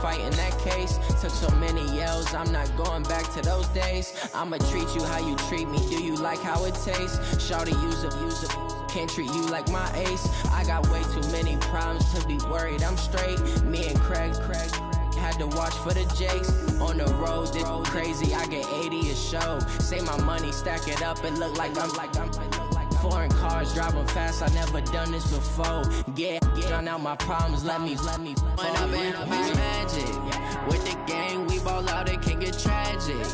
fighting that case. Took so many yells, I'm not going back to those days. I'ma treat you how you treat me, do you like how it tastes? Shawty, use a can't treat you like my ace. I got way too many problems to be worried, I'm straight. Me and Craig had to watch for the Jakes. On the road, this crazy, I get 80 a show. Say my money, stack it up, and look like I'm foreign cars, driving fast, I never done this before. Drown out my problems, let me When I've been magic. With the gang, we ball out, it can get tragic.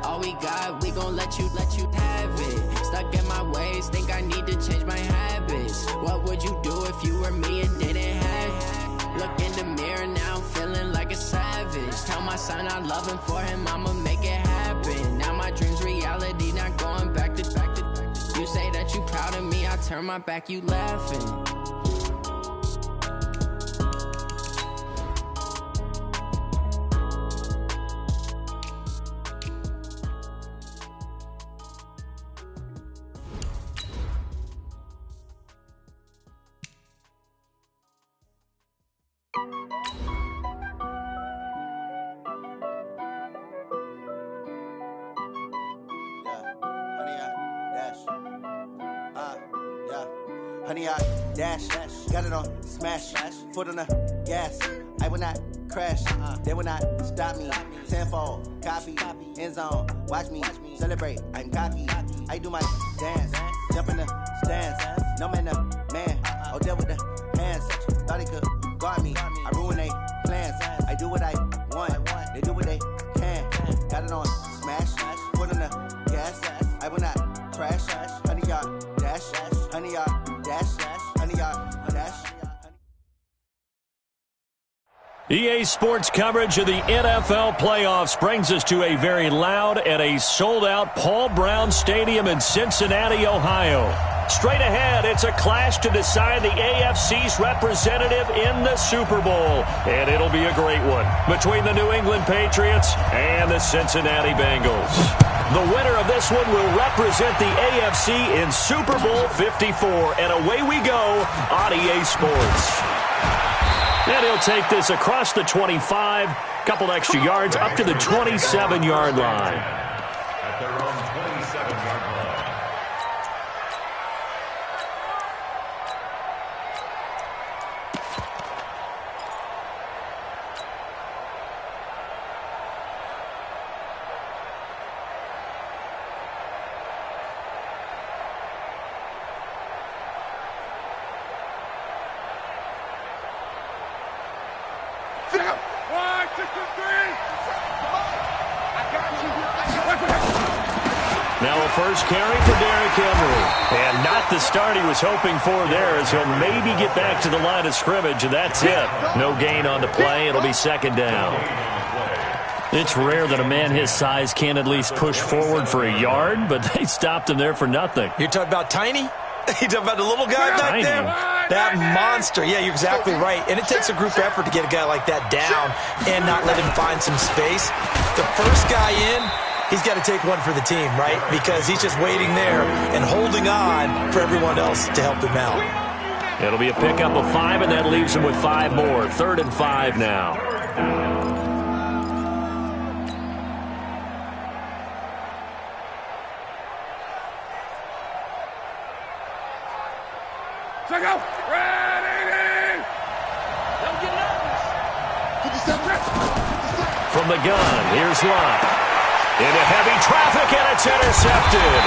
All we got, we gon' let you have it. Stuck in my ways, think I need to change my habits. What would you do if you were me and didn't have it? Look in the mirror now, I'm feeling like a savage. Tell my son I love him, for him I'ma make it happen. Now my dream's reality, not going back to. You say that you proud of me, I turn my back, you laughing. Honey, I dash, got it on smash, foot on the gas. I will not crash, they will not stop me. Tenfold, copy, end zone, watch me celebrate. I'm cocky, I do my dance, jump in the stands. No man, man, oh deal with the hands. Thought he could guard me, I ruin they plans. I do what I want, they do what they can. Got it on smash, foot on the gas. I will not crash, honey, y'all dash, honey, y'all. EA Sports coverage of the NFL playoffs brings us to a very loud and a sold-out Paul Brown Stadium in Cincinnati, Ohio. Straight ahead, it's a clash to decide the AFC's representative in the Super Bowl. And it'll be a great one between the New England Patriots and the Cincinnati Bengals. The winner of this one will represent the AFC in Super Bowl 54. And away we go on EA Sports. And he'll take this across the 25, couple extra yards up to the 27-yard line. At their own 27-yard line. Now a first carry for Derrick Henry. And not the start he was hoping for there, as he'll maybe get back to the line of scrimmage, and that's it. No gain on the play. It'll be second down. It's rare that a man his size can at least push forward for a yard, but they stopped him there for nothing. You're talking about Tiny? You're talking about the little guy back there? That monster. Yeah, you're exactly right. And it takes a group effort to get a guy like that down and not let him find some space. The first guy in, he's got to take one for the team, right? Because he's just waiting there and holding on for everyone else to help him out. It'll be a pickup of 5, and that leaves him with 5 more. 3rd and 5 now. Check out. Ready. Don't get nervous. 57 reps. From the gun, here's Lott. Into heavy traffic, and it's intercepted.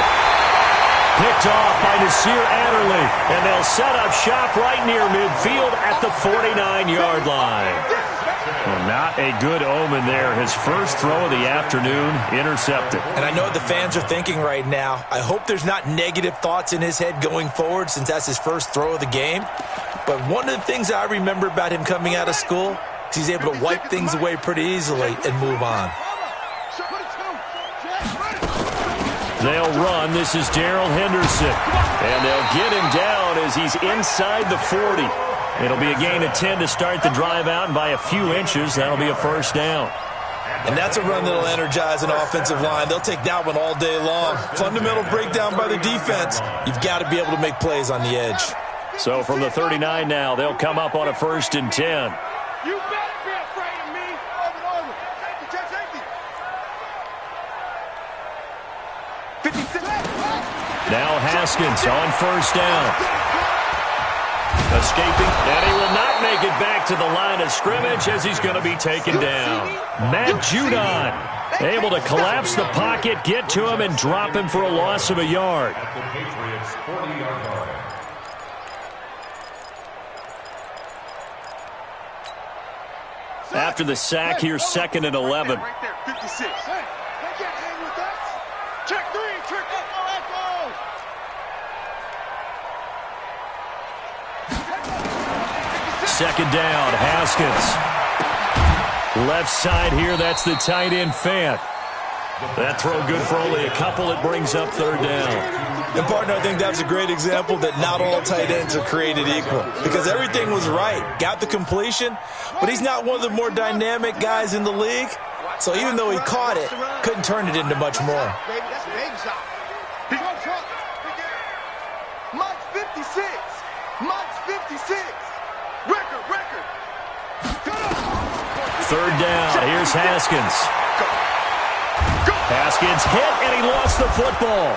Picked off by Nasir Adderley, and they'll set up shop right near midfield at the 49-yard line. Well, not a good omen there. His first throw of the afternoon intercepted. And I know what the fans are thinking right now. I hope there's not negative thoughts in his head going forward, since that's his first throw of the game. But one of the things I remember about him coming out of school is he's able to wipe things away pretty easily and move on. They'll run. This is Darrell Henderson. And they'll get him down as he's inside the 40. It'll be a gain of 10 to start the drive out, and by a few inches, that'll be a first down. And that's a run that'll energize an offensive line. They'll take that one all day long. Fundamental breakdown by the defense. You've got to be able to make plays on the edge. So from the 39 now, they'll come up on a 1st and 10. You better be afraid of me. Now Haskins on first down. Escaping, and he will not make it back to the line of scrimmage as he's going to be taken down. Matt Judon able to collapse the pocket, get to him, and drop him for a loss of a yard. At the Patriots' 40-yard line. After the sack, here's 2nd and 11. Right there, 56. Hey, they can't hang with us. Check 3, check echo. Second down, Haskins. Left side here, that's the tight end, Fant. That throw good for only a couple. It brings up 3rd down. And, partner, I think that's a great example that not all tight ends are created equal. Because everything was right. Got the completion, but he's not one of the more dynamic guys in the league. So even though he caught it, couldn't turn it into much more. That's a big shot. Mike's 56. Mike's 56. Record. 3rd down, here's Haskins. Haskins hit, and he lost the football.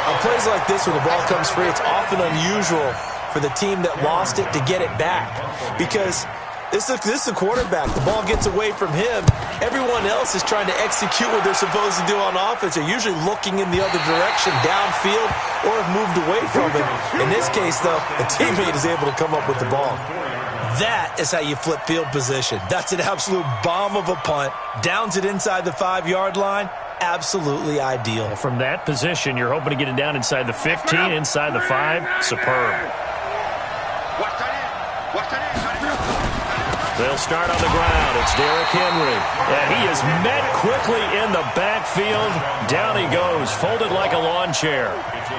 On plays like this, when the ball comes free, it's often unusual for the team that lost it to get it back. Because this is a quarterback. The ball gets away from him. Everyone else is trying to execute what they're supposed to do on offense. They're usually looking in the other direction, downfield, or have moved away from it. In this case, though, a teammate is able to come up with the ball. That is how you flip field position. That's an absolute bomb of a punt. Downs it inside the 5-yard line. Absolutely ideal. From that position, you're hoping to get it down inside the 15, inside the 5. Superb. They'll start on the ground. It's Derrick Henry. And he is met quickly in the backfield. Down he goes, folded like a lawn chair.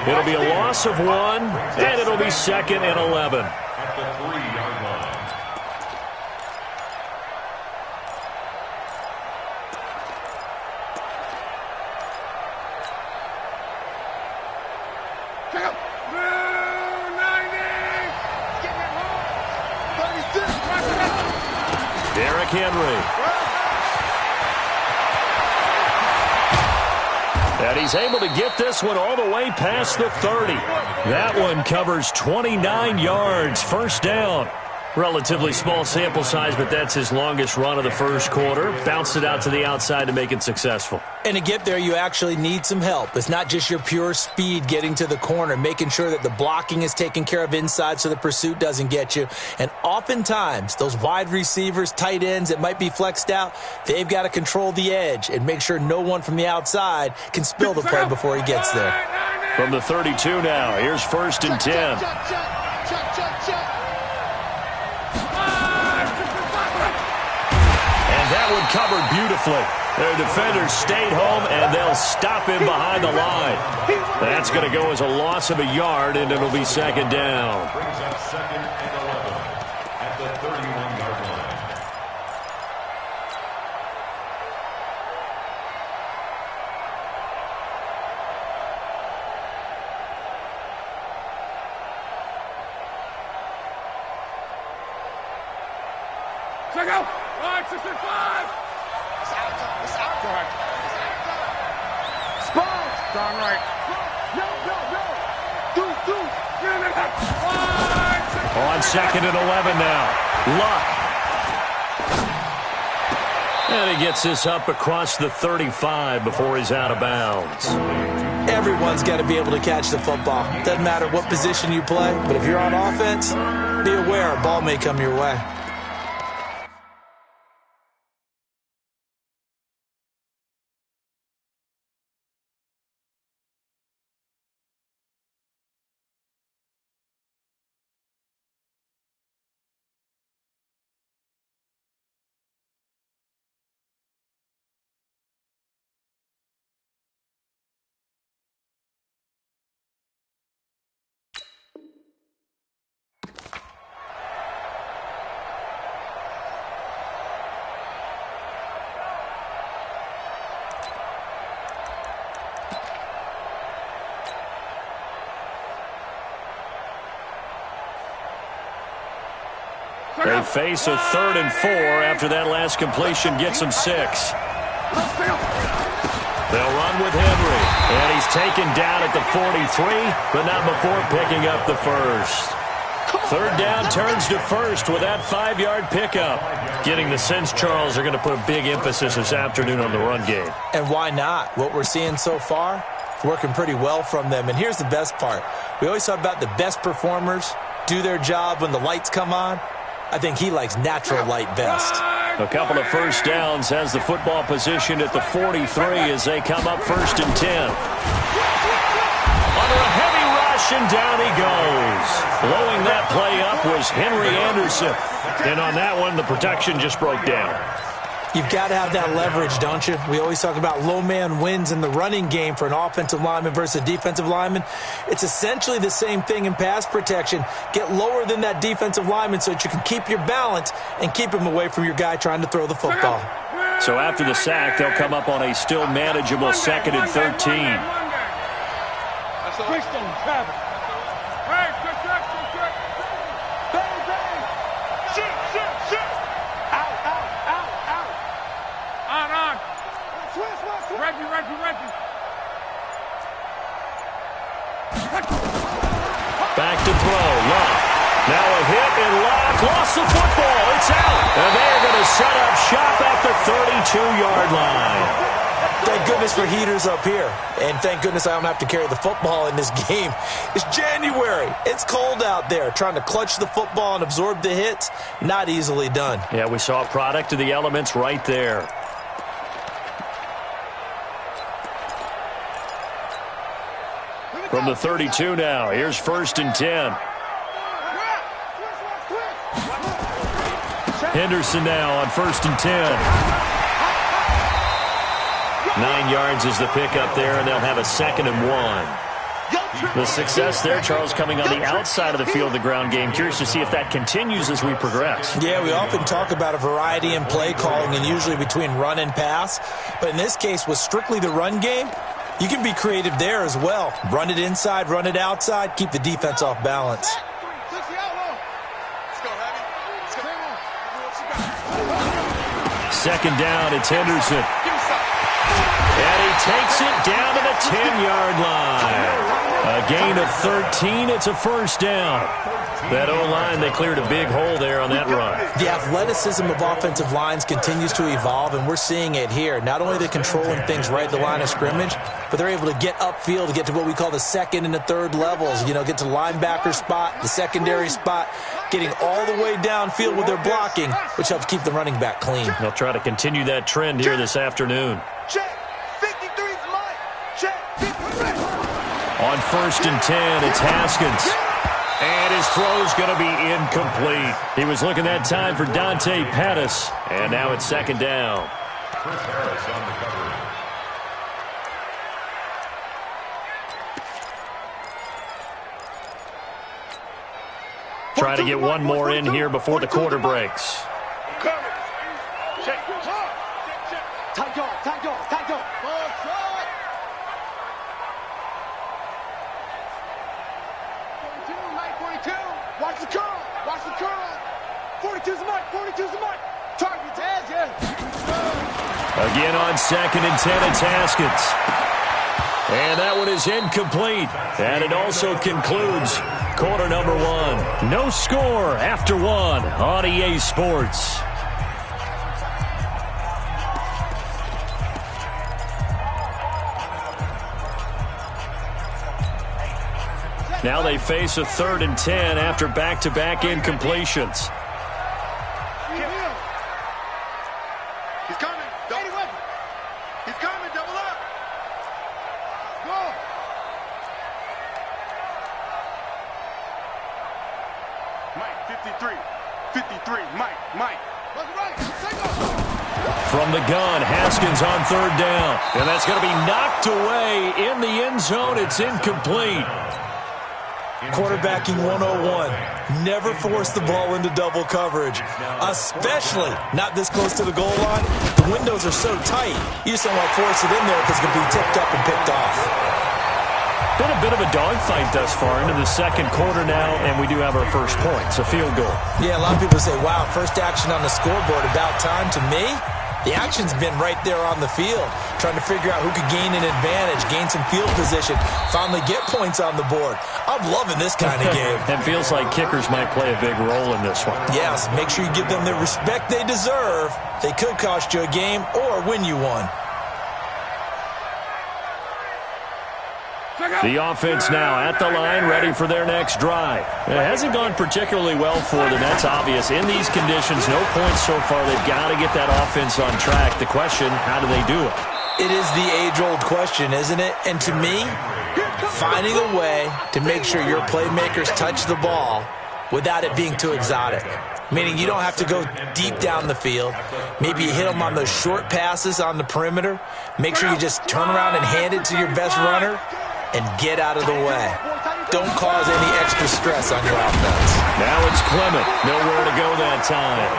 It'll be a loss of 1, and it'll be 2nd and 11. At the 3-yard line. Derrick Henry. And he's able to get this one all the way past the 30. That one covers 29 yards. First down. Relatively small sample size, but that's his longest run of the first quarter. Bounced it out to the outside to make it successful. And to get there, you actually need some help. It's not just your pure speed getting to the corner, making sure that the blocking is taken care of inside so the pursuit doesn't get you. And oftentimes, those wide receivers, tight ends that might be flexed out, they've got to control the edge and make sure no one from the outside can spill the play before he gets there. From the 32 now, here's 1st and 10. That one covered beautifully. Their defenders stayed home, and they'll stop him behind the line. That's going to go as a loss of a yard, and it'll be 2nd down. Brings up 2nd and 11 at the 31-yard line. Check out. 5, 6, 5. It's out. Spot. Strong right. No. On 2nd and 11 now. Luck. And he gets this up across the 35 before he's out of bounds. Everyone's got to be able to catch the football. Doesn't matter what position you play, but if you're on offense, be aware a ball may come your way. They face a 3rd and 4 after that last completion gets them 6. They'll run with Henry, and he's taken down at the 43, but not before picking up the first. Third down turns to first with that 5-yard pickup. Getting the sense, Charles, they're going to put a big emphasis this afternoon on the run game. And why not? What we're seeing so far, working pretty well from them. And here's the best part. We always talk about the best performers do their job when the lights come on. I think he likes natural light best. A couple of first downs has the football position at the 43 as they come up 1st and 10. Under a heavy rush, and down he goes. Blowing that play up was Henry Anderson. And on that one, the protection just broke down. You've got to have that leverage, don't you? We always talk about low man wins in the running game for an offensive lineman versus a defensive lineman. It's essentially the same thing in pass protection. Get lower than that defensive lineman so that you can keep your balance and keep him away from your guy trying to throw the football. So after the sack, they'll come up on a still manageable 2nd and 13. Back to throw. Locke. Now a hit, and Locke lost the football. It's out. And they're going to set up shop at the 32-yard line. Thank goodness for heaters up here. And thank goodness I don't have to carry the football in this game. It's January. It's cold out there. Trying to clutch the football and absorb the hits, not easily done. Yeah, we saw a product of the elements right there. From the 32 now, here's 1st and 10. Henderson now on 1st and 10. 9 yards is the pickup there, and they'll have a 2nd and 1. The success there, Charles, coming on the outside of the field, the ground game. Curious to see if that continues as we progress. Yeah, we often talk about a variety in play calling and usually between run and pass. But in this case, with strictly the run game, you can be creative there as well. Run it inside, run it outside, keep the defense off balance. Second down, it's Henderson. And he takes it down to the 10-yard line. A gain of 13, it's a 1st down. That O-line, they cleared a big hole there on that run. The athleticism of offensive lines continues to evolve, and we're seeing it here. Not only are they controlling things right at the line of scrimmage, but they're able to get upfield to get to what we call the 2nd and the 3rd levels. You know, get to linebacker spot, the secondary spot, getting all the way downfield with their blocking, which helps keep the running back clean. They'll try to continue that trend here this afternoon. Check. 53's mine. Check. 53. On 1st and 10, it's Haskins. And his throw's going to be incomplete. He was looking that time for Dante Pettis. And now it's 2nd down. Chris Harris on the cover. Try to get one more in here before the quarter breaks. Check. Tight guard. 42. Watch the curl. 42's the mark. Target's edge, yeah. Again on 2nd and 10, it's Haskins. And that one is incomplete. And it also concludes quarter number 1. No score after 1 on EA Sports. Now they face a 3rd and 10 after back-to-back incompletions. He's coming. He's coming. Double up. Go. Mike, 53. Mike. From the gun, Haskins on 3rd down. And that's going to be knocked away in the end zone. It's incomplete. Quarterbacking 101. Never force the ball into double coverage, especially not this close to the goal line. The windows are so tight, you just don't want to force it in there because it's going to be tipped up and picked off. Been a bit of a dogfight thus far into the 2nd quarter now, and we do have our first point. It's a field goal. Yeah, a lot of people say, wow, first action on the scoreboard, about time. To me, The action's been right there on the field, trying to figure out who could gain an advantage, gain some field position, finally get points on the board. I'm loving this kind of game. It feels like kickers might play a big role in this one. Yes, make sure you give them the respect they deserve. They could cost you a game or win you one. The offense now at the line, ready for their next drive. It hasn't gone particularly well for them. That's obvious. In these conditions, no points so far. They've got to get that offense on track. The question, how do they do it? It is the age-old question, isn't it? And to me, finding a way to make sure your playmakers touch the ball without it being too exotic. Meaning you don't have to go deep down the field. Maybe you hit them on those short passes on the perimeter. Make sure you just turn around and hand it to your best runner and get out of the way. Don't cause any extra stress on your offense. Now it's Clement. Nowhere to go that time.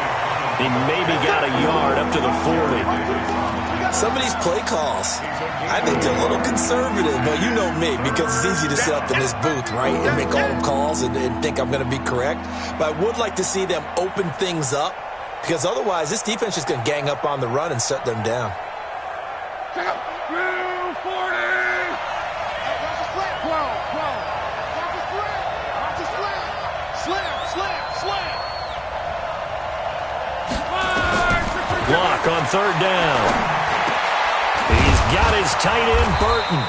He maybe got a yard up to the 40. Some of these play calls, I think they're a little conservative, but you know me, because it's easy to sit up in this booth, right, and make all the calls and think I'm going to be correct. But I would like to see them open things up, because otherwise this defense is going to gang up on the run and shut them down. Block on third down. He's got his tight end, Burton.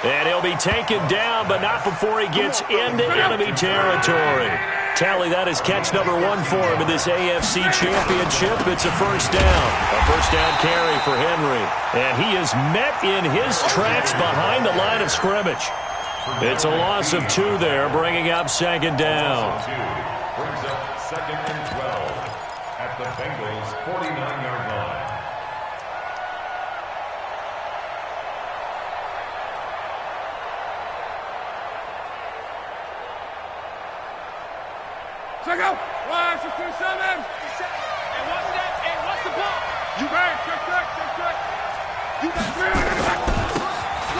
And he'll be taken down, but not before he gets into enemy territory. Tally, that is catch number 1 for him in this AFC Championship. It's a first down. A first down carry for Henry. And he is met in his tracks behind the line of scrimmage. It's a loss of 2 there, bringing up second down. Brings up second and 12 at the Bengals' 49-yard line. Check out. 1, 6, 2, 7. And what's that? And what's the ball? You back. Check. You back.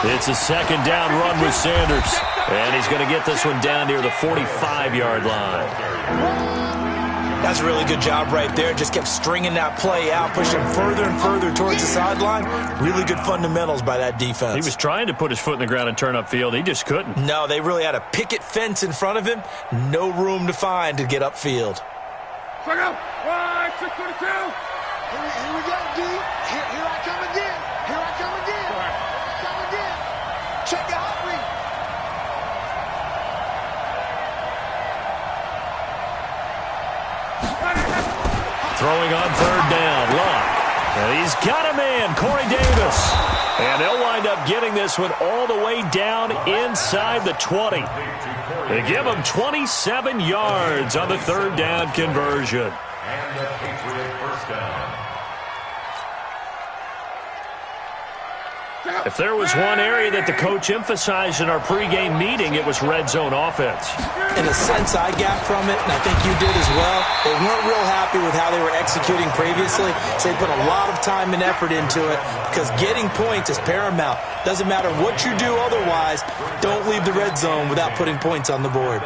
It's a second down run with Sanders. And he's going to get this one down near the 45-yard line. That's a really good job right there. Just kept stringing that play out, pushing further and further towards the sideline. Really good fundamentals by that defense. He was trying to put his foot in the ground and turn upfield. He just couldn't. No, they really had a picket fence in front of him. No room to find to get upfield. Check out. 1, 6, 22. Here we go, D. Here I come again. Check out. Throwing on third down, Luck. And he's got a man, Corey Davis. And they'll wind up getting this one all the way down inside the 20. They give him 27 yards on the third down conversion. And the Patriot first down. If there was one area that the coach emphasized in our pregame meeting, it was red zone offense. In a sense, I got from it, and I think you did as well. They weren't real happy with how they were executing previously, so they put a lot of time and effort into it because getting points is paramount. Doesn't matter what you do otherwise, don't leave the red zone without putting points on the board.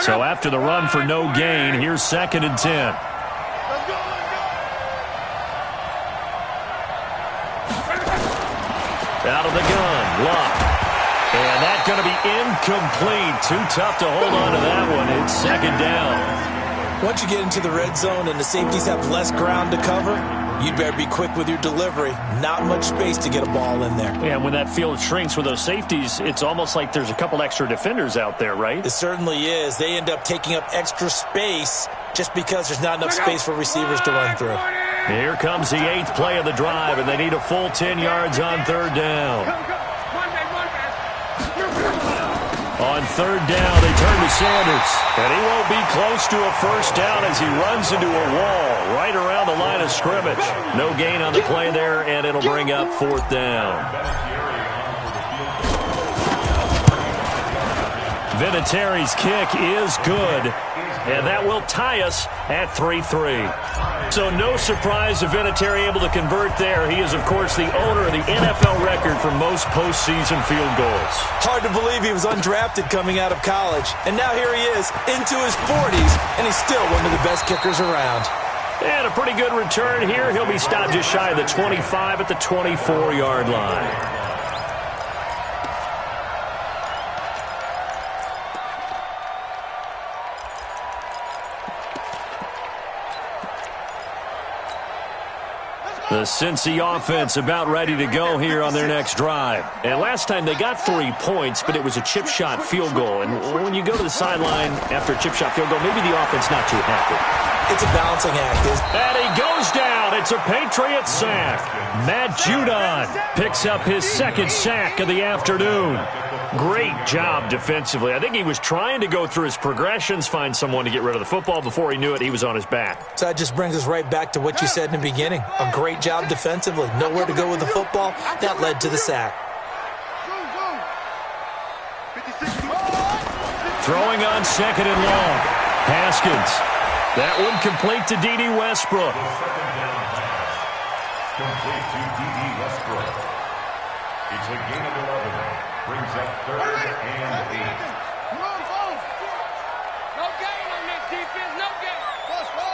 So after the run for no gain, here's second and 10. Out of the gun, Luck. And that's going to be incomplete. Too tough to hold on to that one. It's second down. Once you get into the red zone and the safeties have less ground to cover, you'd better be quick with your delivery. Not much space to get a ball in there. Yeah, when that field shrinks with those safeties, it's almost like there's a couple extra defenders out there, right? It certainly is. They end up taking up extra space just because there's not enough space for receivers to run through. Here comes the 8th play of the drive, and they need a full 10 yards on third down. On third down, they turn to Sanders. And he won't be close to a first down as he runs into a wall right around the line of scrimmage. No gain on the play there, and it'll bring up fourth down. Vinatieri's kick is good. And that will tie us at 3-3. So no surprise if Vinatieri able to convert there. He is, of course, the owner of the NFL record for most postseason field goals. Hard to believe he was undrafted coming out of college. And now here he is, into his 40s, and he's still one of the best kickers around. And a pretty good return here. He'll be stopped just shy of the 25 at the 24-yard line. The Cincy offense about ready to go here on their next drive. And last time they got 3 points, but it was a chip shot field goal. And when you go to the sideline after a chip shot field goal, maybe the offense not too happy. It's a balancing act. And he goes down. It's a Patriot sack. Matt Judon picks up his second sack of the afternoon. Great job defensively. I think he was trying to go through his progressions, find someone to get rid of the football. Before he knew it, he was on his back. So that just brings us right back to what you said in the beginning. A great job defensively. Nowhere to go with the football. That led to the sack. Throwing on second and long. Haskins. That one complete to D.D. Westbrook. Complete to D.D. Westbrook. It's a gain of 11. Brings up 3rd and 8. Come on, both. No gain on this defense. No gain. Plus 4.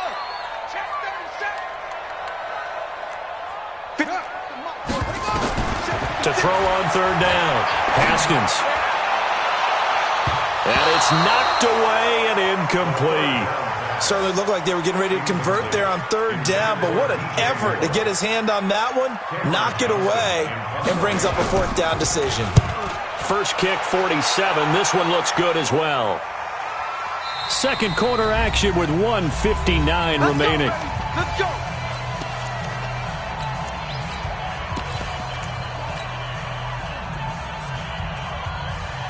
Check 37. To throw on 3rd down. Haskins. And it's knocked away and incomplete. Certainly looked like they were getting ready to convert there on 3rd down, but what an effort to get his hand on that one, knock it away, and brings up a 4th down decision. First kick, 47. This one looks good as well. Second quarter action with 1:59 remaining. Let's go.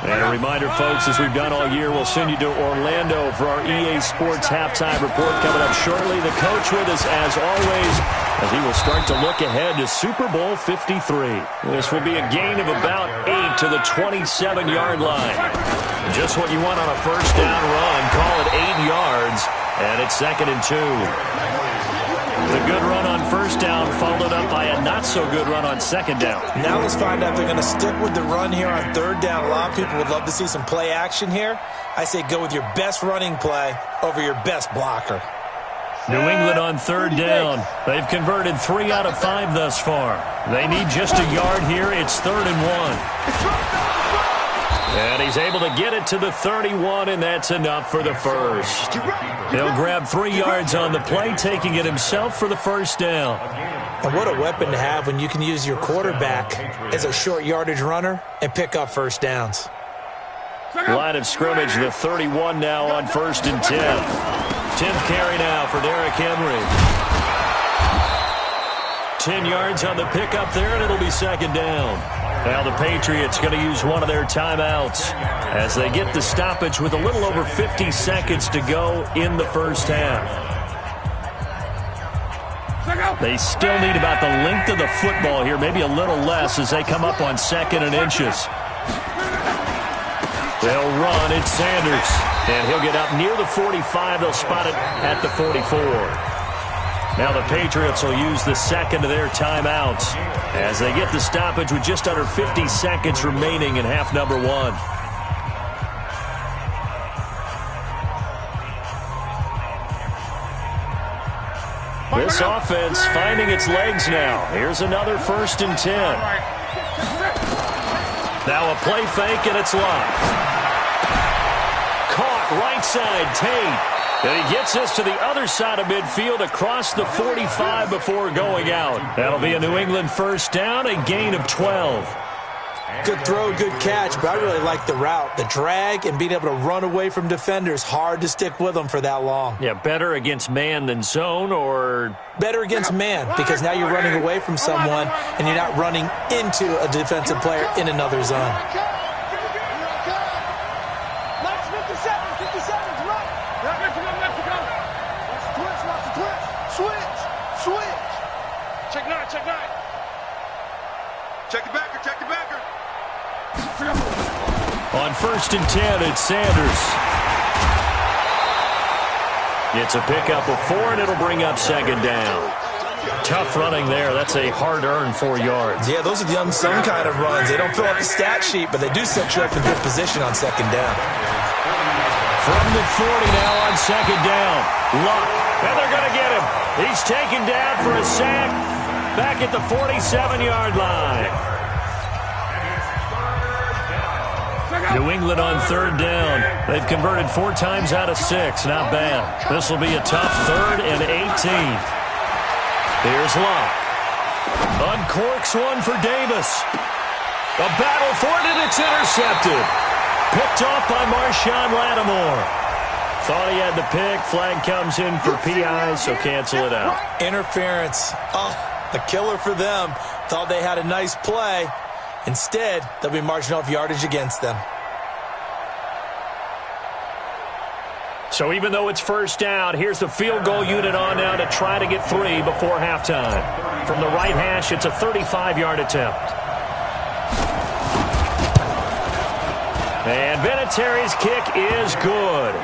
And a reminder, folks, as we've done all year, we'll send you to Orlando for our EA Sports halftime report coming up shortly. The coach with us, as always, as he will start to look ahead to Super Bowl 53. This will be a gain of about 8 to the 27-yard line. Just what you want on a first down run. Call it 8 yards, and it's 2nd and 2. The good run on first down followed up by a not-so-good run on 2nd down. Now let's find out if they're going to stick with the run here on 3rd down. A lot of people would love to see some play action here. I say go with your best running play over your best blocker. New England on 3rd down. They've converted 3 out of 5 thus far. They need just a yard here. It's 3rd and 1. And he's able to get it to the 31, and that's enough for the first. He'll grab 3 yards on the play, taking it himself for the first down. And what a weapon to have when you can use your quarterback as a short yardage runner and pick up first downs. Line of scrimmage, the 31 now on 1st and 10. 10th carry now for Derrick Henry. 10 yards on the pickup there, and it'll be 2nd down. Now the Patriots going to use one of their timeouts as they get the stoppage with a little over 50 seconds to go in the first half. They still need about the length of the football here, maybe a little less as they come up on 2nd and inches. They'll run. It's Sanders, and he'll get up near the 45. They'll spot it at the 44. Now the Patriots will use the second of their timeouts as they get the stoppage with just under 50 seconds remaining in half number 1. This offense finding its legs now. Here's another 1st and 10. Now a play fake, and it's locked. Caught right side, Tate. And he gets us to the other side of midfield across the 45 before going out. That'll be a New England first down, a gain of 12. Good throw, good catch, but I really like the route. The drag and being able to run away from defenders. Hard to stick with them for that long. Yeah, better against man than zone, or? Better against man, because now you're running away from someone and you're not running into a defensive player in another zone. On 1st and 10, it's Sanders. It's a pickup of 4, and it'll bring up second down. Tough running there. That's a hard-earned 4 yards. Yeah, those are the unsung kind of runs. They don't fill up the stat sheet, but they do set you up in good position on second down. From the 40 now on second down. Luck. And they're going to get him. He's taken down for a sack back at the 47-yard line. New England on third down. They've converted 4 times out of 6. Not bad. This will be a tough 3rd and 18. Here's Luck. Uncorks one for Davis. A battle for it, and it's intercepted. Picked off by Marshawn Lattimore. Thought he had the pick. Flag comes in for PI, so cancel it out. Interference. Oh, a killer for them. Thought they had a nice play. Instead, they'll be marching off yardage against them. So even though it's first down, here's the field goal unit on now to try to get 3 before halftime. From the right hash, it's a 35-yard attempt. And Vinatieri's kick is good.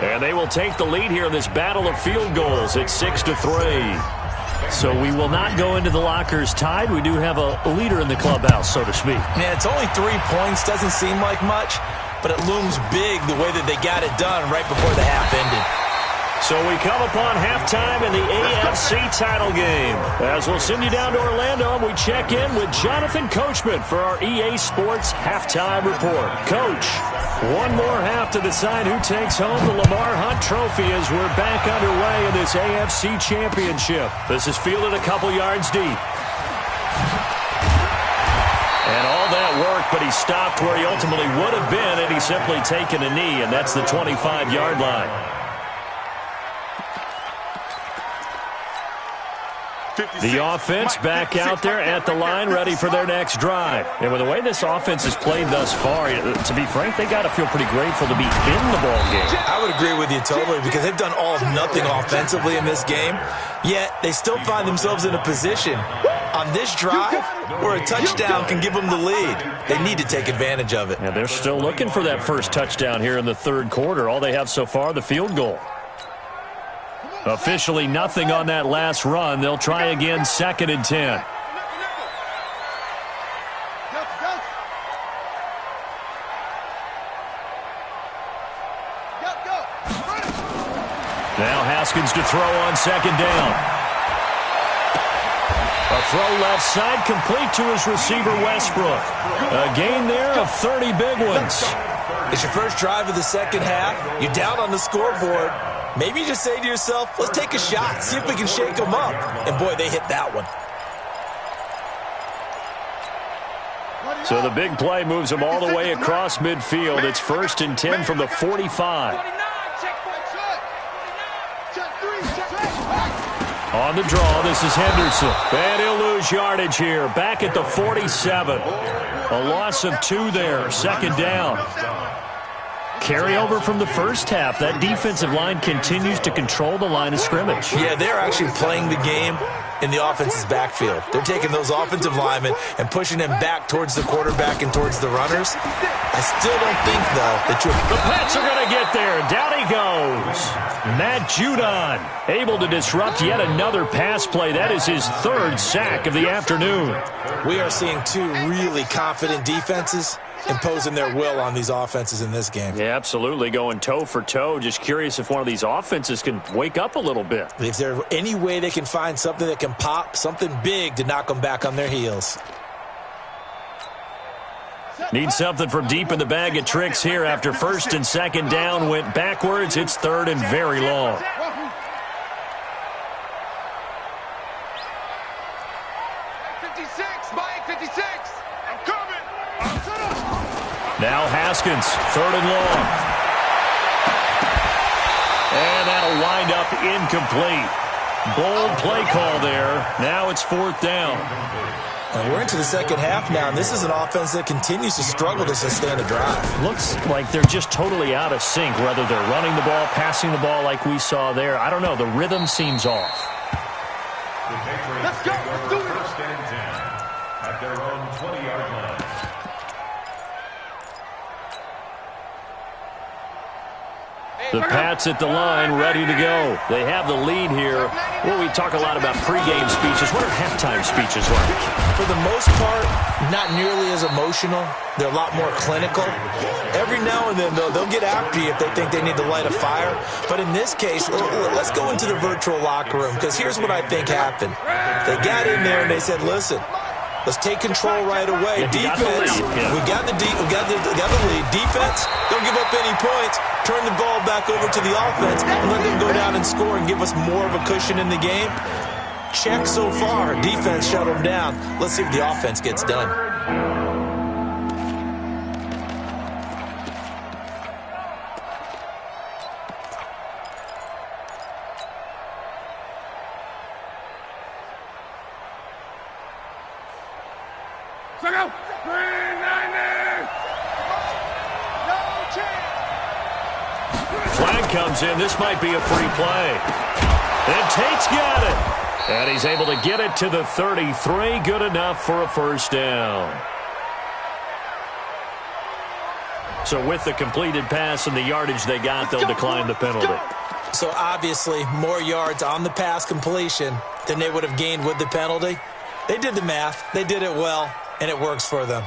And they will take the lead here in this battle of field goals. It's 6-3. So we will not go into the lockers tied. We do have a leader in the clubhouse, so to speak. Yeah, it's only 3 points. Doesn't seem like much, but it looms big the way that they got it done right before the half ended. So we come upon halftime in the AFC title game. As we'll send you down to Orlando, we check in with Jonathan Coachman for our EA Sports Halftime Report. Coach, one more half to decide who takes home the Lamar Hunt Trophy as we're back underway in this AFC Championship. This is fielded a couple yards deep. And all that work, but he stopped where he ultimately would have been had he simply taken a knee, and that's the 25-yard line. The offense back out there at the line, ready for their next drive. And with the way this offense has played thus far, to be frank, they got to feel pretty grateful to be in the ball game. I would agree with you totally, because they've done all of nothing offensively in this game, yet they still find themselves in a position on this drive where a touchdown can give them the lead. They need to take advantage of it. And they're still looking for that first touchdown here in the third quarter. All they have so far, the field goal. Officially nothing on that last run. They'll try again, 2nd and 10. Now Haskins to throw on 2nd down. A throw left side, complete to his receiver Westbrook. A gain there of 30 big ones. It's your first drive of the second half. You're down on the scoreboard. Maybe you just say to yourself, let's take a shot, see if we can shake them up. And, boy, they hit that one. So the big play moves them all the way across midfield. It's 1st and 10 from the 45. On the draw, this is Henderson. And he'll lose yardage here. Back at the 47. A loss of 2 there. 2nd down. Carryover from the first half. That defensive line continues to control the line of scrimmage. Yeah, they're actually playing the game in the offense's backfield. They're taking those offensive linemen and pushing them back towards the quarterback and towards the runners. I still don't think, though, that you're... The Pats are going to get there. Down he goes. Matt Judon able to disrupt yet another pass play. That is his 3rd sack of the afternoon. We are seeing 2 really confident defenses imposing their will on these offenses in this game. Yeah, absolutely, going toe for toe. Just curious if one of these offenses can wake up a little bit. If there's any way they can find something that can pop, something big to knock them back on their heels. Need something from deep in the bag of tricks here after 1st and 2nd down went backwards. It's 3rd and very long. Now Haskins, 3rd and long. And that'll wind up incomplete. Bold play call there. Now it's 4th down. And we're into the second half now, and this is an offense that continues to struggle to sustain a drive. Looks like they're just totally out of sync, whether they're running the ball, passing the ball like we saw there. I don't know. The rhythm seems off. Let's go. Let's do it. 1st and 10 at their own 20-yard line. The Pats at the line, ready to go. They have the lead here. Well, we talk a lot about pregame speeches. What are halftime speeches like? For the most part, not nearly as emotional. They're a lot more clinical. Every now and then, though, they'll get after you if they think they need to light a fire. But in this case, let's go into the virtual locker room, because here's what I think happened. They got in there and they said, listen, let's take control right away. Defense, we got the lead. Defense, don't give up any points. Turn the ball back over to the offense and let them go down and score and give us more of a cushion in the game. Check so far. Defense shut them down. Let's see if the offense gets done. Flag comes in. This might be a free play. And Tate's got it. And he's able to get it to the 33. Good enough for a first down. So with the completed pass and the yardage they got, they'll decline the penalty. So obviously, more yards on the pass completion than they would have gained with the penalty. They did the math. They did it well, and it works for them.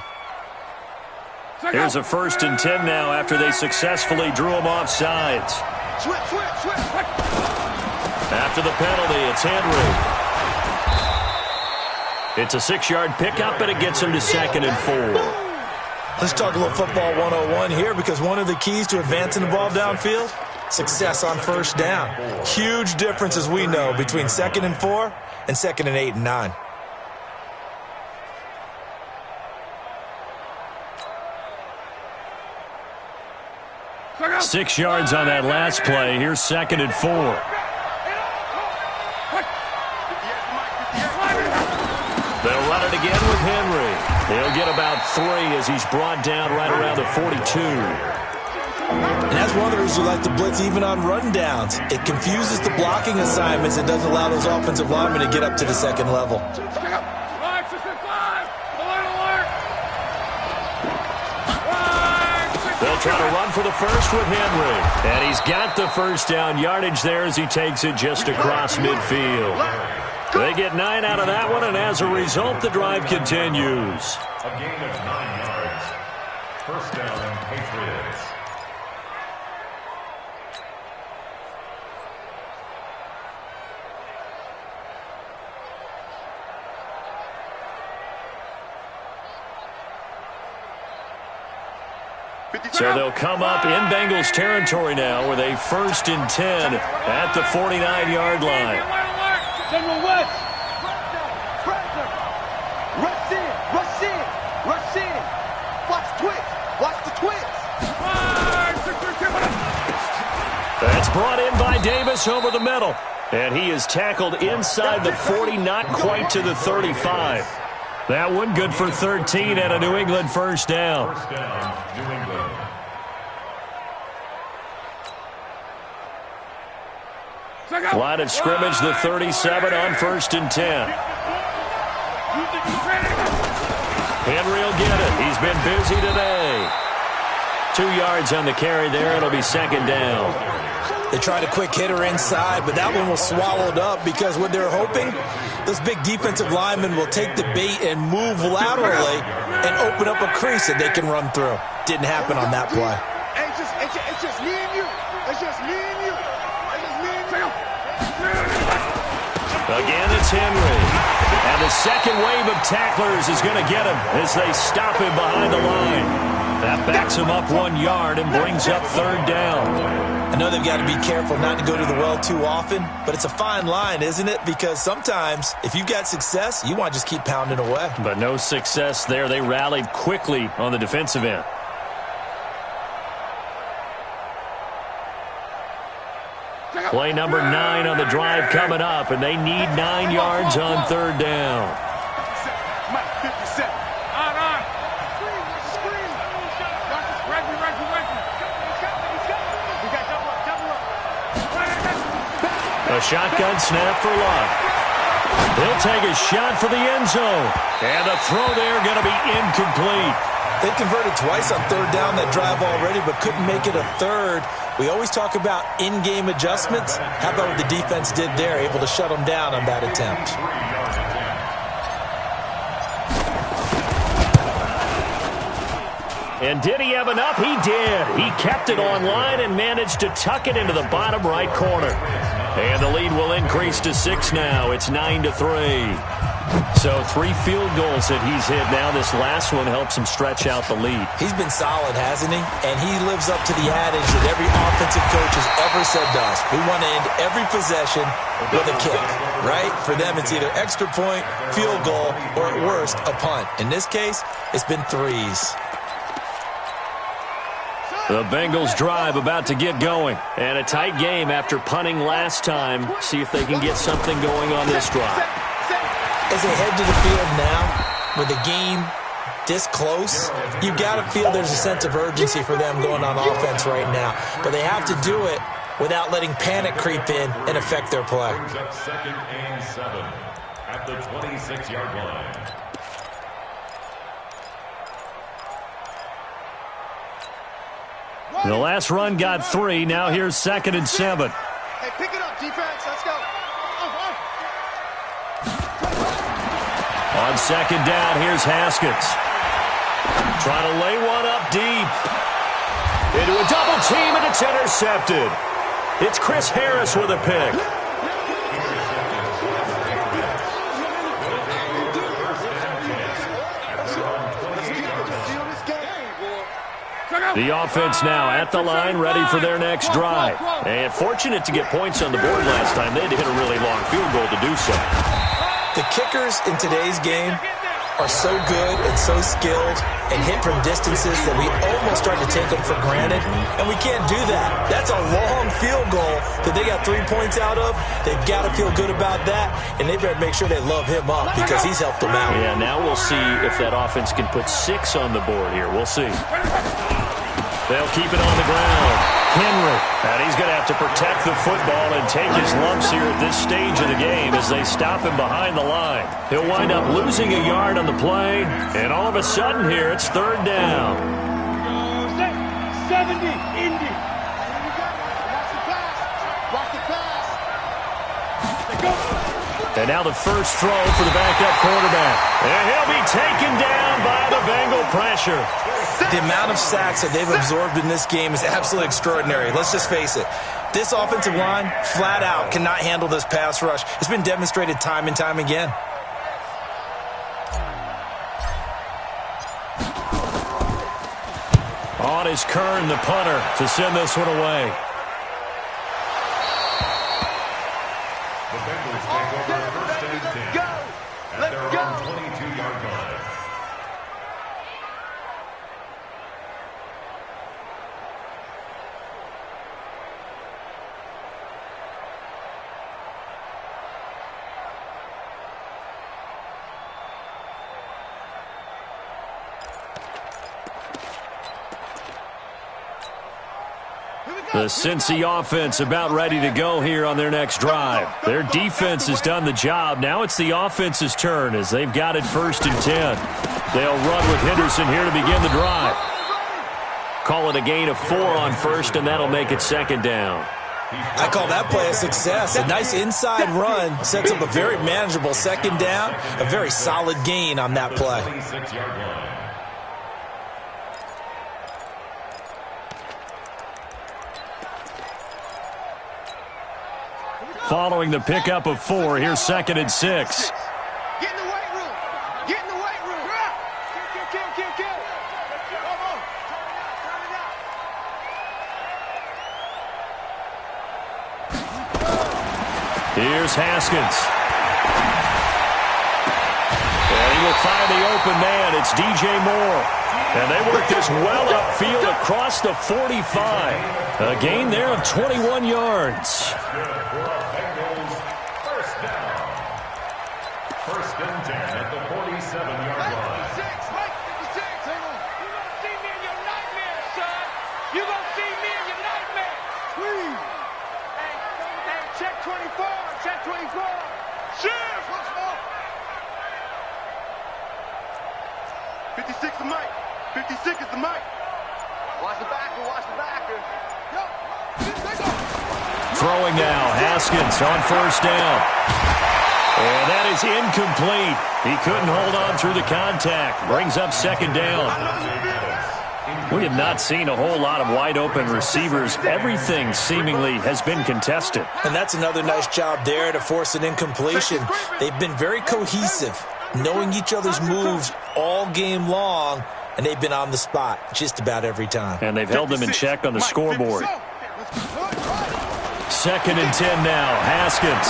Here's a 1st and 10 now after they successfully drew him off sides. After the penalty, it's Henry. It's a 6-yard pickup, and it gets him to 2nd and 4. Let's talk a little football 101 here, because one of the keys to advancing the ball downfield, success on first down. Huge difference, as we know, between 2nd and 4 and 2nd and 8 and 9. Six yards on that last play. Here's 2nd and 4. They'll run it again with Henry. He'll get about 3 as he's brought down right around the 42. And that's one of the reasons we like to blitz even on rundowns. It confuses the blocking assignments. It doesn't allow those offensive linemen to get up to the second level. They'll try to run for the first with Henry. And he's got the first down yardage there as he takes it just across midfield. They get 9 out of that one, and as a result, the drive continues. A gain of 9 yards. First down, Patriots. So they'll come up in Bengals territory now with a 1st and 10 at the 49-yard line. General West. Rush in. Rush in. Rush in. Watch twitch. Watch the twitch. That's brought in by Davis over the middle. And he is tackled inside the 40, not quite to the 35. That one good for 13 and a New England first down. First down, New England. Line of scrimmage, the 37 on 1st and 10. Henry will get it. He's been busy today. 2 yards on the carry there. It'll be 2nd down. They tried a quick hitter inside, but that one was swallowed up because what they're hoping, those big defensive linemen will take the bait and move laterally and open up a crease that they can run through. Didn't happen on that play. It's just me and you. It's just me and you. It's just me and you. Again, it's Henry. And the second wave of tacklers is going to get him as they stop him behind the line. That backs him up 1 yard and brings up 3rd down. I know they've got to be careful not to go to the well too often, but it's a fine line, isn't it? Because sometimes, if you've got success, you want to just keep pounding away. But no success there. They rallied quickly on the defensive end. Play number 9 on the drive coming up, and they need 9 yards on 3rd down. A shotgun snap for Luck. He'll take a shot for the end zone. And the throw there going to be incomplete. They converted twice on third down that drive already, but couldn't make it a third. We always talk about in-game adjustments. How about what the defense did there, able to shut them down on that attempt? And did he have enough? He did. He kept it online and managed to tuck it into the bottom right corner. And the lead will increase to 6 now. It's 9-3. So 3 field goals that he's hit now. This last one helps him stretch out the lead. He's been solid, hasn't he? And he lives up to the adage that every offensive coach has ever said to us. We want to end every possession with a kick, right? For them, it's either extra point, field goal, or at worst, a punt. In this case, it's been 3s. The Bengals drive about to get going. And a tight game after punting last time. See if they can get something going on this drive. As they head to the field now, with the game this close, you've got to feel there's a sense of urgency for them going on offense right now. But they have to do it without letting panic creep in and affect their play. Brings up 2nd and 7 at the 26-yard line. The last run got 3. Now here's 2nd and 7. Hey, pick it up, defense. Let's go. On 2nd down, here's Haskins. Trying to lay one up deep. Into a double team, and it's intercepted. It's Chris Harris with a pick. The offense now at the line, ready for their next drive. And fortunate to get points on the board last time. They had to hit a really long field goal to do so. The kickers in today's game are so good and so skilled and hit from distances that we almost start to take them for granted, and we can't do that. That's a long field goal that they got 3 points out of. They've got to feel good about that, and they better make sure they love him up because he's helped them out. Yeah, now we'll see if that offense can put 6 on the board here. We'll see. They'll keep it on the ground. Henry. And he's going to have to protect the football and take his lumps here at this stage of the game as they stop him behind the line. He'll wind up losing a yard on the play, and all of a sudden here it's 3rd down. 70, Indy. Watch the pass. Watch the pass. Go. And now the first throw for the backup quarterback. And he'll be taken down by the Bengal pressure. The amount of sacks that they've absorbed in this game is absolutely extraordinary. Let's just face it. This offensive line, flat out, cannot handle this pass rush. It's been demonstrated time and time again. On is Kern, the punter, to send this one away. The Bengals take over 1st and 10 at their own 22-yard line. The Cincy offense about ready to go here on their next drive. Their defense has done the job. Now it's the offense's turn as they've got it 1st and 10. They'll run with Henderson here to begin the drive. Call it a gain of 4 on 1st, and that'll make it 2nd down. I call that play a success. A nice inside run sets up a very manageable 2nd down. A very solid gain on that play. 26-yard line. Following the pickup of 4, here's 2nd and 6. Get in the weight room. Get in the weight room. Kill. Come on. Turn it out. Here's Haskins. And he will find the open man. It's DJ Moore. And they work this well upfield across the 45. A gain there of 21 yards. First and 10 at the 47-yard line. 56, Mike, 56. You're going to see me in your nightmare, son. You're going to see me in your nightmare. Please. Hey, check 24. Check 24. Shift. 56 is Mike. 56 is the Mike. Watch the backer. Watch the backer. Throwing now, Haskins on first down. And that is incomplete. He couldn't hold on through the contact. Brings up second down. We have not seen a whole lot of wide-open receivers. Everything seemingly has been contested. And that's another nice job there to force an incompletion. They've been very cohesive, knowing each other's moves all game long, and they've been on the spot just about every time. And they've held them in check on the scoreboard. Second and 10 now, Haskins.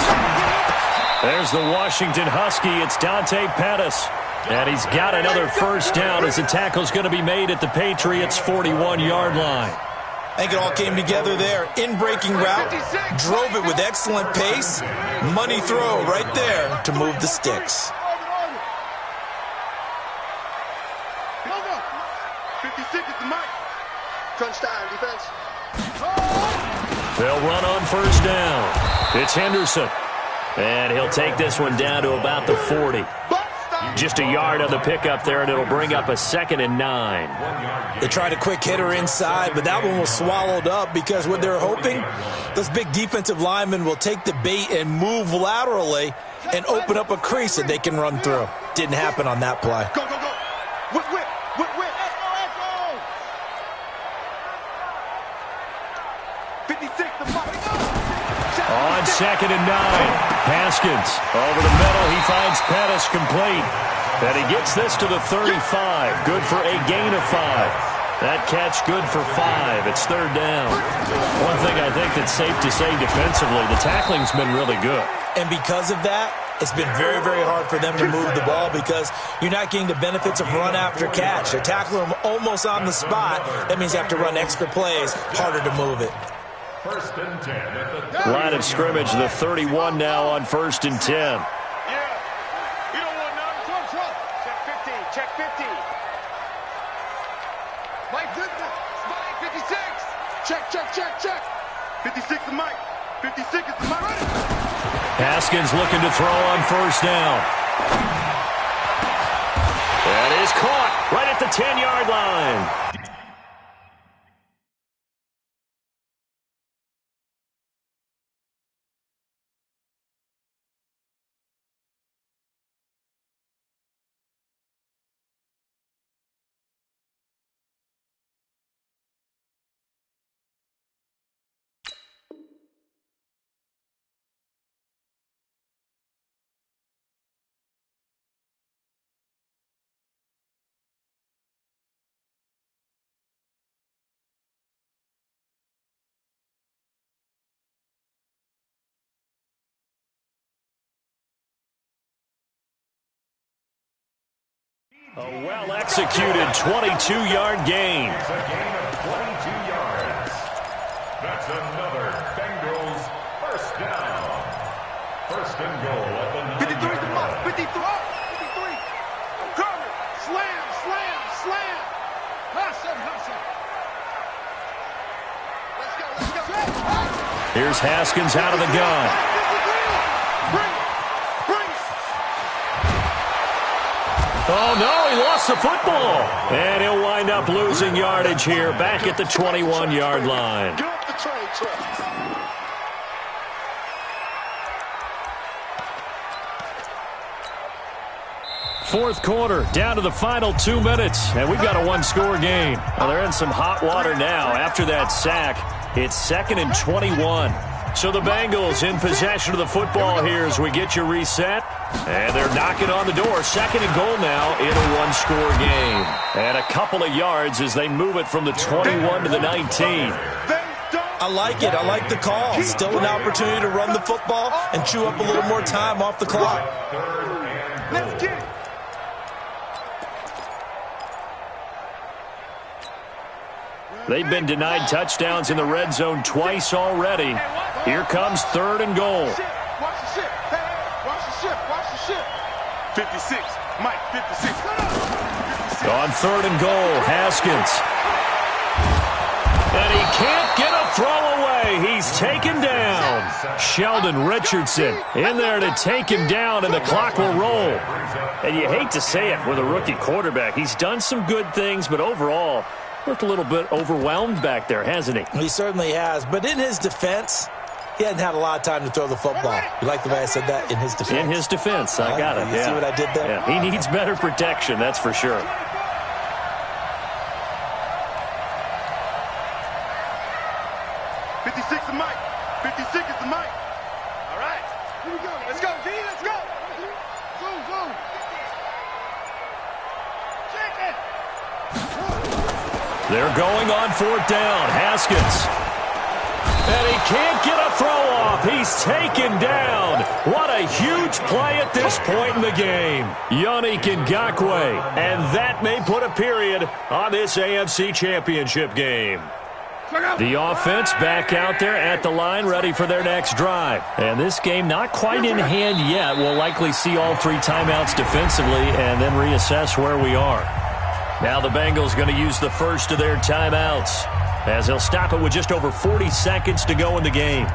There's the Washington Husky. It's Dante Pettis. And he's got another first down as the tackle's going to be made at the Patriots' 41-yard line. I think it all came together there. In-breaking route, drove it with excellent pace. Money throw right there to move the sticks. 56 is the Mike. Crunch time, defense. They'll run on first down. It's Henderson. And he'll take this one down to about the 40. Just a yard on the pickup there, and it'll bring up a 2nd and 9. They tried a quick hitter inside, but that one was swallowed up because what they're hoping, those big defensive linemen will take the bait and move laterally and open up a crease that they can run through. Didn't happen on that play. Go, go, go. Whip, whip, whip, whip. Let's go. 56 the Mike. On 2nd and 9. Haskins over the middle. He finds Pettis complete. And he gets this to the 35. Good for a gain of 5. That catch good for 5. It's third down. One thing I think that's safe to say defensively, the tackling's been really good. And because of that, it's been very, very hard for them to move the ball because you're not getting the benefits of run after catch. They're tackling them almost on the spot. That means you have to run extra plays, harder to move it. First and 10 at the Line of scrimmage, the 31 now on 1st and 10. Yeah. You don't want none. Trouble. Check 50. Check 50. Mike Goodman. Mike 56. Check, check, check, check. 56 is Mike. 56 is the Mike. Haskins looking to throw on first down. That is caught right at the 10-yard line. A well-executed 22-yard gain. It's a gain of 22 yards. That's another Bengals first down. First and goal at the 53 is the Mike. 53. 53. Cover. Slam, slam, slam. Hustle, hustle. Let's go. Here's Haskins out of the gun. Oh, no, he lost the football. And he'll wind up losing yardage here back at the 21-yard line. Get off the train track. Fourth quarter, down to the final 2 minutes, and we've got a one-score game. Well, they're in some hot water now after that sack. It's 2nd and 21. So the Bengals in possession of the football here as we get you reset. And they're knocking on the door. 2nd and goal now in a one-score game. And a couple of yards as they move it from the 21 to the 19. I like it. I like the call. Still an opportunity to run the football and chew up a little more time off the clock. Let's get it. They've been denied touchdowns in the red zone twice already. Here comes 3rd and goal. Watch the ship. Hey, watch the ship. Watch the ship. 56. Mike, 56. On 3rd and goal, Haskins. And he can't get a throw away. He's taken down. Sheldon Richardson in there to take him down, and the clock will roll. And you hate to say it with a rookie quarterback. He's done some good things, but overall, looked a little bit overwhelmed back there, hasn't he? He certainly has. But in his defense, he hadn't had a lot of time to throw the football. You like the way I said that? In his defense. In his defense. I got it. You see what I did there? Yeah. He needs better protection, that's for sure. They're going on 4th down. Haskins. And he can't get a throw off. He's taken down. What a huge play at this point in the game. Yannick Ngakoue. And that may put a period on this AFC Championship game. The offense back out there at the line, ready for their next drive. And this game not quite in hand yet. We'll likely see all 3 timeouts defensively and then reassess where we are. Now the Bengals going to use the first of their timeouts as they'll stop it with just over 40 seconds to go in the game.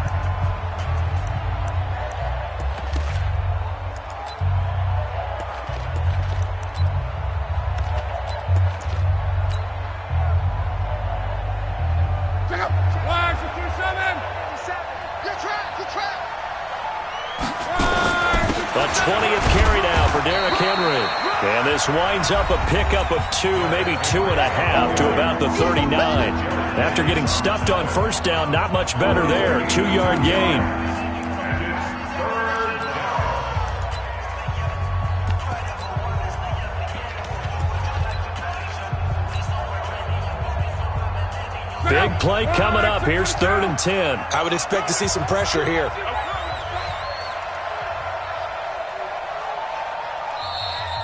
A 20th carry now for Derrick Henry. And this winds up a pickup of 2, maybe 2.5 to about the 39. After getting stuffed on 1st down, not much better there. 2-yard gain. Big play coming up. Here's 3rd and 10. I would expect to see some pressure here.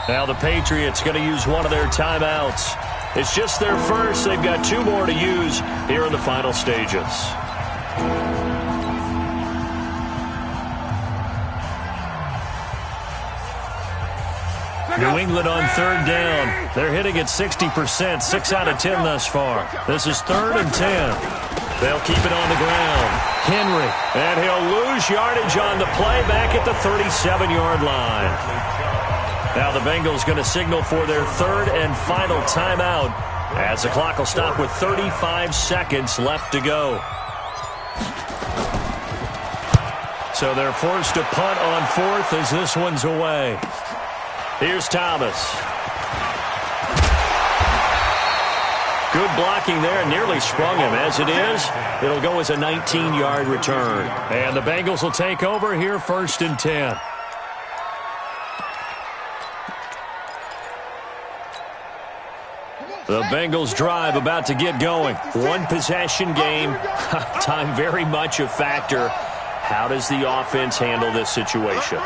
Now the Patriots going to use one of their timeouts. It's just their first. They've got 2 more to use here in the final stages. New England on 3rd down. They're hitting at 60%, 6 out of 10 thus far. This is 3rd and 10. They'll keep it on the ground. Henry, and he'll lose yardage on the play back at the 37-yard line. Now the Bengals going to signal for their 3rd and final timeout as the clock will stop with 35 seconds left to go. So they're forced to punt on 4th as this one's away. Here's Thomas. Good blocking there, nearly sprung him. As it is, it'll go as a 19-yard return. And the Bengals will take over here 1st and 10. The Bengals drive about to get going. 1 possession game. Time very much a factor. How does the offense handle this situation?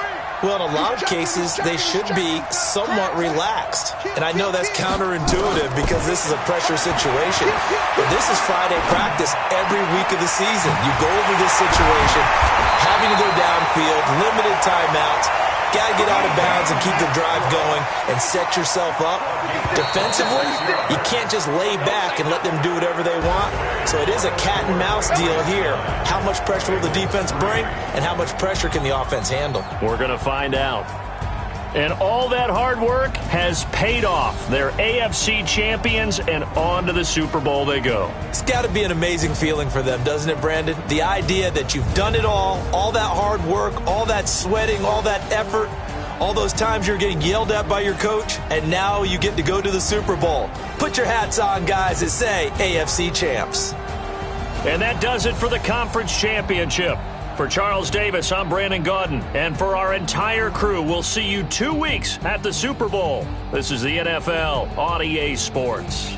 Well, in a lot of cases, they should be somewhat relaxed. And I know that's counterintuitive because this is a pressure situation. But this is Friday practice every week of the season. You go over this situation, having to go downfield, limited timeouts, got to get out of bounds and keep the drive going and set yourself up. Defensively, you can't just lay back and let them do whatever they want. So it is a cat and mouse deal here. How much pressure will the defense bring and how much pressure can the offense handle? We're going to find out. And all that hard work has paid off. They're AFC champions, and on to the Super Bowl they go. It's got to be an amazing feeling for them, doesn't it, Brandon? The idea that you've done it all that hard work, all that sweating, all that effort, all those times you're getting yelled at by your coach, and now you get to go to the Super Bowl. Put your hats on, guys, that say AFC champs. And that does it for the conference championship. For Charles Davis, I'm Brandon Gaudin. And for our entire crew, we'll see you 2 weeks at the Super Bowl. This is the NFL on EA Sports.